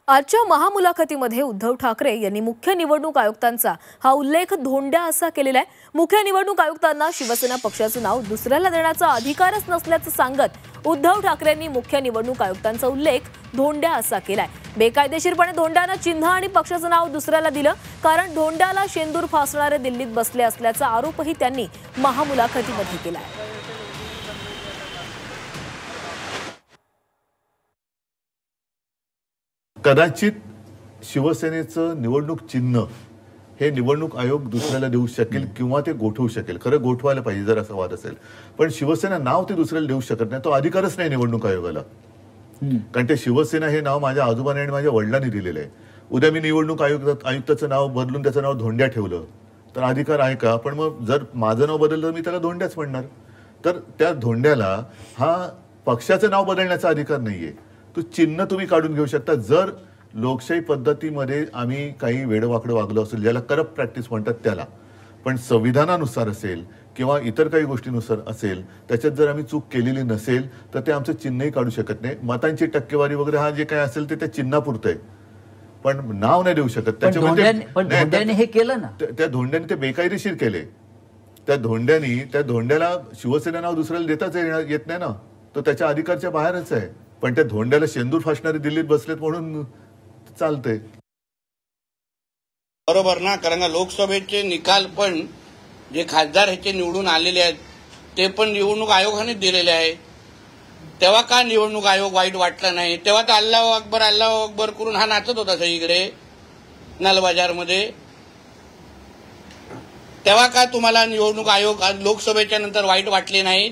आजच्या महामुलाखतीमध्ये उद्धव ठाकरे यांनी मुख्य निवडणूक आयुक्तांचा हा उल्लेख धोंड्या असा केलेला आहे। मुख्य निवडणूक आयुक्तांना शिवसेना पक्षाचं नाव दुसऱ्याला देण्याचा अधिकारच नसल्याचं सांगत उद्धव ठाकरेंनी मुख्य निवडणूक आयुक्तांचा उल्लेख धोंड्या असा केलाय। बेकायदेशीरपणे धोंड्यानं चिन्ह आणि पक्षाचं नाव दुसऱ्याला दिलं, कारण धोंड्याला शेंदूर फासणारे दिल्लीत बसले असल्याचा आरोपही त्यांनी महामुलाखतीमध्ये केलाय। कदाचित शिवसेनेचं निवडणूक चिन्ह हे निवडणूक आयोग दुसऱ्याला देऊ शकेल किंवा ते गोठवू शकेल। खरं गोठवायला पाहिजे जर असा वाद असेल, पण शिवसेना नाव ते दुसऱ्याला देऊ शकत नाही, तो अधिकारच नाही निवडणूक आयोगाला। कारण ते शिवसेना हे नाव माझ्या आजोबांनी आणि माझ्या वडिलांनी दिलेलं आहे। उद्या मी निवडणूक आयुक्ताचं नाव बदलून त्याचं नाव धोंड्या ठेवलं तर अधिकार आहे का? पण मग जर माझं नाव बदललं तर मी त्याला धोंड्याच म्हणणार। तर त्या धोंड्याला हा पक्षाचं नाव बदलण्याचा अधिकार नाहीये, तो चिन्ह तुम्ही काढून घेऊ शकता। जर लोकशाही पद्धतीमध्ये आम्ही काही वेडवाकडं वागलो असेल, ज्याला करप्ट प्रॅक्टिस म्हणतात त्याला, पण संविधानानुसार असेल किंवा इतर काही गोष्टीनुसार असेल, त्याच्यात जर आम्ही चूक केलेली नसेल तर ते आमचं चिन्हही काढू शकत नाही। मतांची टक्केवारी वगैरे हा जे काही असेल ते त्या चिन्हापुरतं आहे, पण नाव नाही देऊ शकत। त्याच्यामध्ये हे केलं ना, त्या धोंड्याने ते बेकायदेशीर केले। त्या धोंड्याला शिवसेना नाव दुसऱ्याला देताच येत नाही ना, तो त्याच्या अधिकारच्या बाहेरच आहे। पण त्या धोंड्याला शेंदूर फासणारे दिल्लीत बसलेत म्हणून चालतंय। बरोबर ना, कारण लोकसभेचे निकाल पण जे खासदार ह्याचे निवडून आलेले आहेत ते पण निवडणूक आयोगाने दिलेले आहे। तेव्हा का निवडणूक आयोग वाईट वाटला नाही? तेव्हा तर अल्लाह अकबर करून हा नाचत होता सगळीकडे नालबाजारमध्ये। तेव्हा का तुम्हाला निवडणूक आयोग लोकसभेच्या नंतर वाईट वाटले नाहीत?